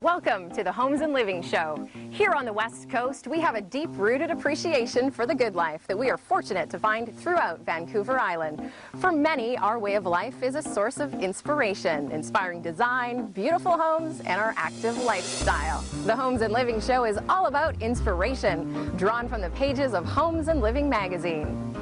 Welcome to the Homes and Living Show. Here on the West Coast, we have a deep-rooted appreciation for the good life that we are fortunate to find throughout Vancouver Island. For many, our way of life is a source of inspiration, inspiring design, beautiful homes, and our active lifestyle. The Homes and Living Show is all about inspiration, drawn from the pages of Homes and Living magazine.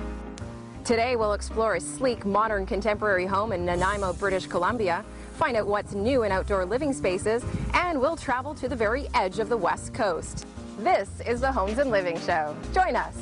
Today, we'll explore a sleek, modern, contemporary home in Nanaimo, British Columbia, find out what's new in outdoor living spaces, and we'll travel to the very edge of the West Coast. This is the Homes and Living Show. Join us.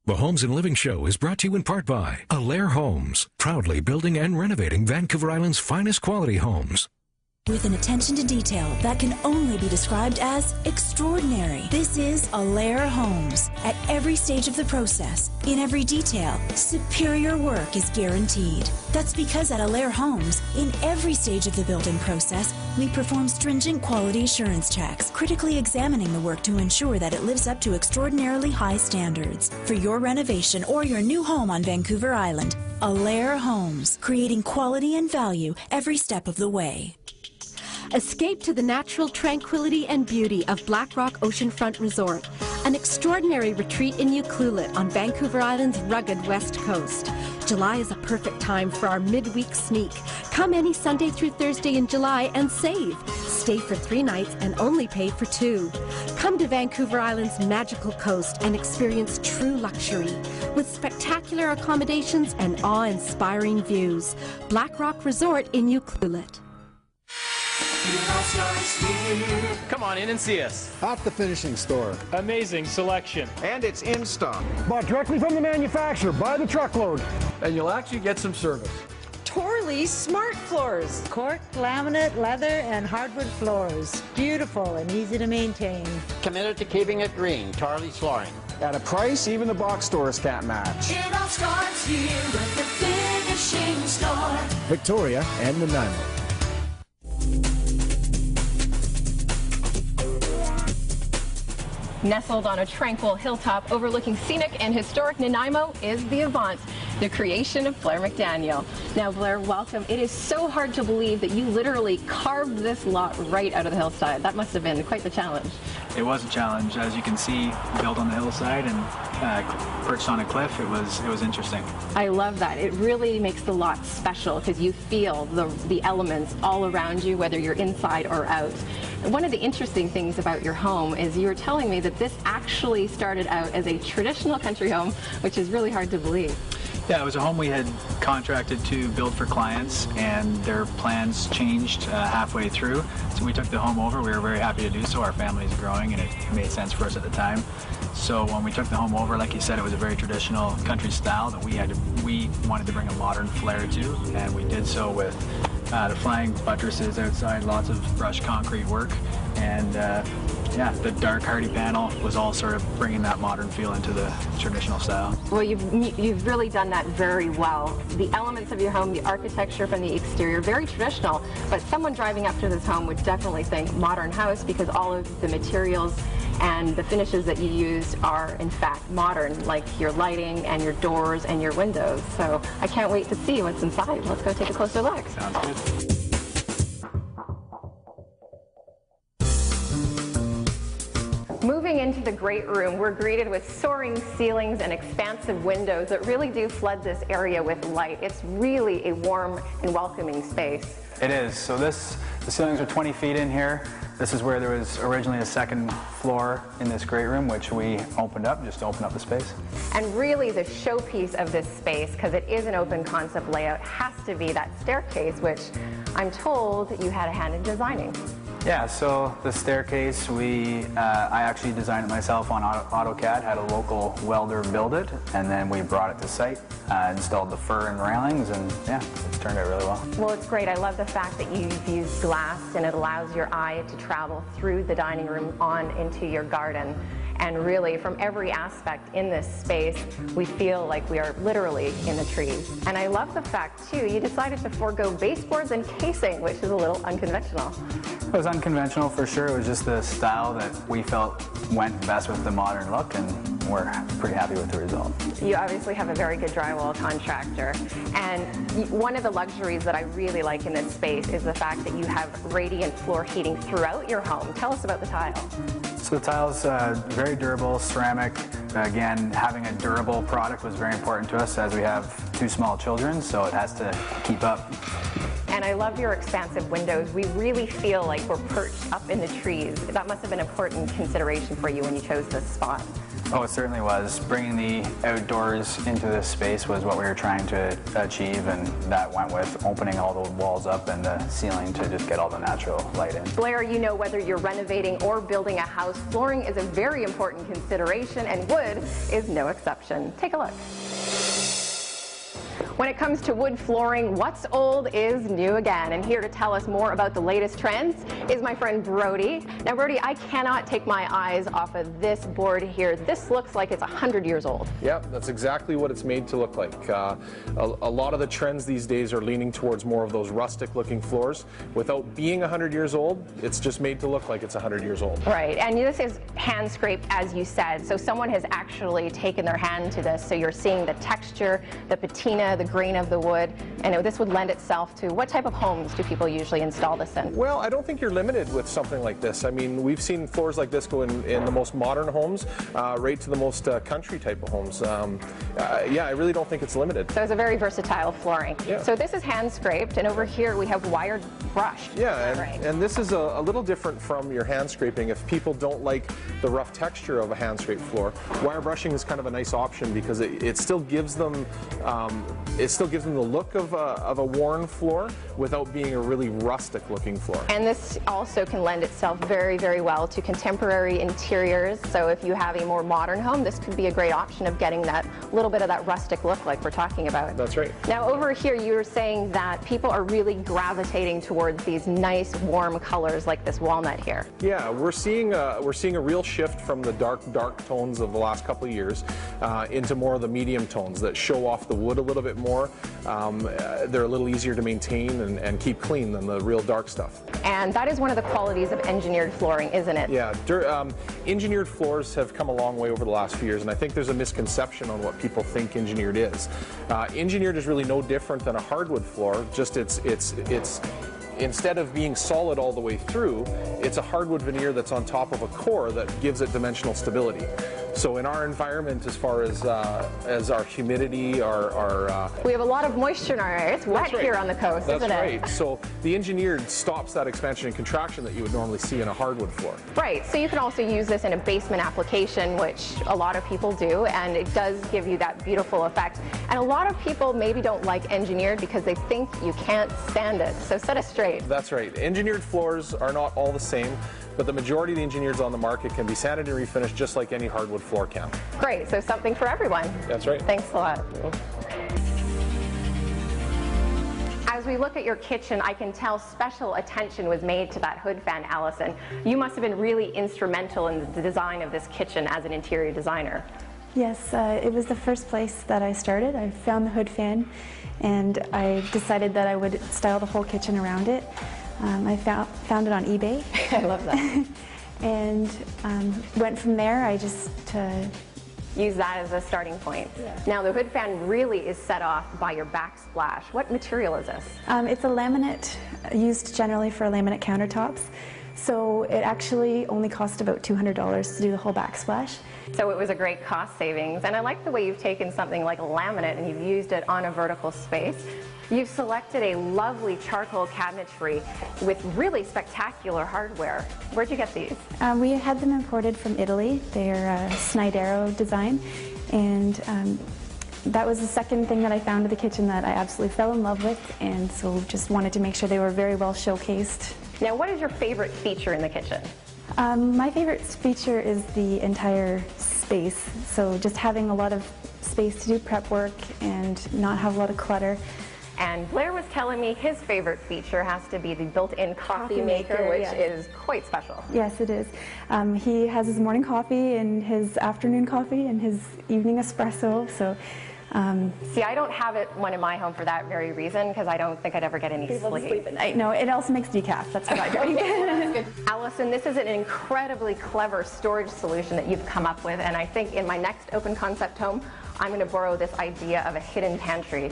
The Homes and Living Show is brought to you in part by Alair Homes, proudly building and renovating Vancouver Island's finest quality homes. With an attention to detail that can only be described as extraordinary. This is Alair Homes. At every stage of the process, in every detail, superior work is guaranteed. That's because at Alair Homes, in every stage of the building process, we perform stringent quality assurance checks, critically examining the work to ensure that it lives up to extraordinarily high standards. For your renovation or your new home on Vancouver Island, Alair Homes, creating quality and value every step of the way. Escape to the natural tranquility and beauty of Black Rock Oceanfront Resort, an extraordinary retreat in Ucluelet on Vancouver Island's rugged west coast. July is a perfect time for our midweek sneak. Come any Sunday through Thursday in July and save. Stay for 3 nights and only pay for 2. Come to Vancouver Island's magical coast and experience true luxury with spectacular accommodations and awe-inspiring views. Black Rock Resort in Ucluelet. Come on in and see us. At the finishing store. Amazing selection. And it's in stock. Bought directly from the manufacturer, by the truckload. And you'll actually get some service. Torley Smart Floors. Cork, laminate, leather, and hardwood floors. Beautiful and easy to maintain. Committed to keeping it green. Tarley's Flooring. At a price even the box stores can't match. It all starts here at the finishing store. Victoria and Nanaimo. Nestled on a tranquil hilltop overlooking scenic and historic Nanaimo is the Avant, the creation of Blair McDaniel. Now, Blair, welcome. It is so hard to believe that you literally carved this lot right out of the hillside. That must have been quite the challenge. It was a challenge. As you can see, built on the hillside and perched on a cliff, it was interesting. I love that. It really makes the lot special because you feel the elements all around you, whether you're inside or out. One of the interesting things about your home is you were telling me that this actually started out as a traditional country home, which is really hard to believe. Yeah, it was a home we had contracted to build for clients, and their plans changed halfway through. So we took the home over. We were very happy to do so. Our family is growing, and it made sense for us at the time. So when we took the home over, like you said, it was a very traditional country style that we wanted to bring a modern flair to, and we did so with the flying buttresses outside, lots of brushed concrete work, and yeah, the dark hardy panel was all sort of bringing that modern feel into the traditional style. Well, you've really done that very well. The elements of your home, the architecture from the exterior, very traditional, but someone driving up to this home would definitely think modern house because all of the materials and the finishes that you used are in fact modern, like your lighting and your doors and your windows. So I can't wait to see what's inside. Let's go take a closer look. Sounds good. Moving into the great room, we're greeted with soaring ceilings and expansive windows that really do flood this area with light. It's really a warm and welcoming space. It is. So the ceilings are 20 feet in here. This is where there was originally a second floor in this great room, which we opened up just to open up the space. And really the showpiece of this space, because it is an open concept layout, has to be that staircase, which I'm told you had a hand in designing. Yeah, so the staircase, I actually designed it myself on AutoCAD, had a local welder build it, and then we brought it to site, installed the fur and railings, and yeah, it's turned out really well. Well, it's great. I love the fact that you've used glass and it allows your eye to travel through the dining room on into your garden. And really, from every aspect in this space, we feel like we are literally in the trees. And I love the fact, too, you decided to forego baseboards and casing, which is a little unconventional. It was unconventional for sure. It was just the style that we felt went best with the modern look, and we're pretty happy with the result. You obviously have a very good drywall contractor. And one of the luxuries that I really like in this space is the fact that you have radiant floor heating throughout your home. Tell us about the tile. So the tile's very durable, ceramic. Again, having a durable product was very important to us as we have 2 small children, so it has to keep up. And I love your expansive windows. We really feel like we're perched up in the trees. That must have been an important consideration for you when you chose this spot. Oh, it certainly was. Bringing the outdoors into this space was what we were trying to achieve, and that went with opening all the walls up and the ceiling to just get all the natural light in. Blair, you know, whether you're renovating or building a house, flooring is a very important consideration, and wood is no exception. Take a look. When it comes to wood flooring, what's old is new again. And here to tell us more about the latest trends is my friend Brody. Now, Brody, I cannot take my eyes off of this board here. This looks like it's 100 years old. Yep, that's exactly what it's made to look like. A lot of the trends these days are leaning towards more of those rustic-looking floors. Without being 100 years old, it's just made to look like it's 100 years old. Right, and this is hand scraped, as you said. So someone has actually taken their hand to this. So you're seeing the texture, the patina, the grain of the wood, and this would lend itself to what type of homes do people usually install this in? Well, I don't think you're limited with something like this. I mean, we've seen floors like this go in the most modern homes, right to the most country type of homes. Yeah, I really don't think it's limited. So it's a very versatile flooring. Yeah. So this is hand scraped, and over here we have wired brushed. Yeah, right? and this is a little different from your hand scraping. If people don't like the rough texture of a hand scraped floor, wire brushing is kind of a nice option because it still gives them the look of a worn floor without being a really rustic looking floor. And this also can lend itself very, very well to contemporary interiors. So if you have a more modern home, this could be a great option of getting that little bit of that rustic look like we're talking about. That's right. Now over here you were saying that people are really gravitating towards these nice warm colors like this walnut here. Yeah, we're seeing a real shift from the dark tones of the last couple of years into more of the medium tones that show off the wood a little bit more. They're a little easier to maintain and keep clean than the real dark stuff. And that is one of the qualities of engineered flooring, isn't it? Yeah, engineered floors have come a long way over the last few years, and I think there's a misconception on what people think engineered is. Engineered is really no different than a hardwood floor, just it's instead of being solid all the way through, it's a hardwood veneer that's on top of a core that gives it dimensional stability. So in our environment, as far as our humidity, we have a lot of moisture in our air. It's wet here on the coast, isn't it? That's right. So the engineered stops that expansion and contraction that you would normally see in a hardwood floor. Right. So you can also use this in a basement application, which a lot of people do, and it does give you that beautiful effect. And a lot of people maybe don't like engineered because they think you can't stand it. So set us straight. That's right. Engineered floors are not all the same, but the majority of the engineereds on the market can be sanded and refinished just like any hardwood floor can. Great, so something for everyone. That's right. Thanks a lot. As we look at your kitchen, I can tell special attention was made to that hood fan, Allison. You must have been really instrumental in the design of this kitchen as an interior designer. Yes, it was the first place that I started. I found the hood fan and I decided that I would style the whole kitchen around it. I found it on eBay. I love that. And went from there. I just use that as a starting point. Yeah. Now the hood fan really is set off by your backsplash. What material is this? It's a laminate used generally for laminate countertops. So it actually only cost about $200 to do the whole backsplash. So it was a great cost savings. And I like the way you've taken something like laminate and you've used it on a vertical space. You've selected a lovely charcoal cabinetry with really spectacular hardware. Where'd you get these? We had them imported from Italy. They're Snidero design. And that was the second thing that I found in the kitchen that I absolutely fell in love with. And so just wanted to make sure they were very well showcased. Now, what is your favorite feature in the kitchen? My favorite feature is the entire space space. So just having a lot of space to do prep work and not have a lot of clutter. And Blair was telling me his favorite feature has to be the built-in coffee maker, which is quite special. Yes, it is. He has his morning coffee and his afternoon coffee and his evening espresso. So, see, I don't have one in my home for that very reason, because I don't think I'd ever get any sleep at night. No, it also makes decaf. That's what I drink. Good. Allison, this is an incredibly clever storage solution that you've come up with, and I think in my next open concept home, I'm going to borrow this idea of a hidden pantry.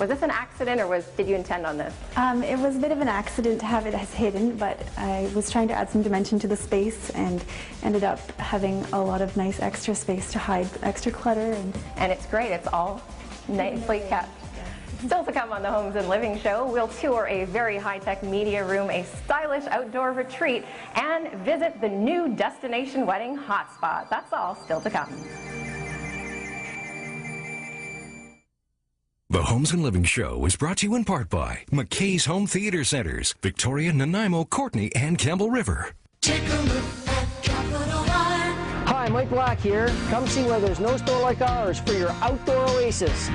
Was this an accident, or did you intend on this? It was a bit of an accident to have it as hidden, but I was trying to add some dimension to the space and ended up having a lot of nice extra space to hide extra clutter. And it's great. It's all nicely kept. Still to come on the Homes and Living Show, we'll tour a very high-tech media room, a stylish outdoor retreat, and visit the new destination wedding hotspot. That's all still to come. The Homes and Living Show is brought to you in part by McKay's Home Theater Centers, Victoria, Nanaimo, Courtenay, and Campbell River. Take a look at Capital One. Hi, Mike Black here. Come see where there's no store like ours for your outdoor oasis.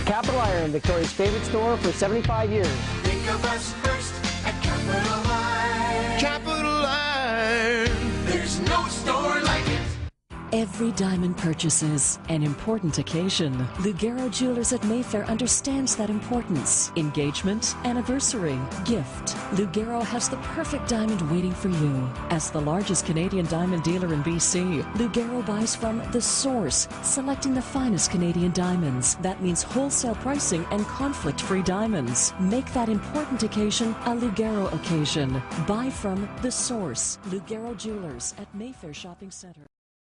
Capital Iron, Victoria's favorite store for 75 years. Think of us first at Capital Iron. Capital Iron. There's no store like it. Every diamond purchase is an important occasion. Lugaro Jewelers at Mayfair understands that importance. Engagement, anniversary, gift. Lugaro has the perfect diamond waiting for you. As the largest Canadian diamond dealer in BC, Lugaro buys from the source, selecting the finest Canadian diamonds. That means wholesale pricing and conflict-free diamonds. Make that important occasion a Lugaro occasion. Buy from the source. Lugaro Jewelers at Mayfair Shopping Centre.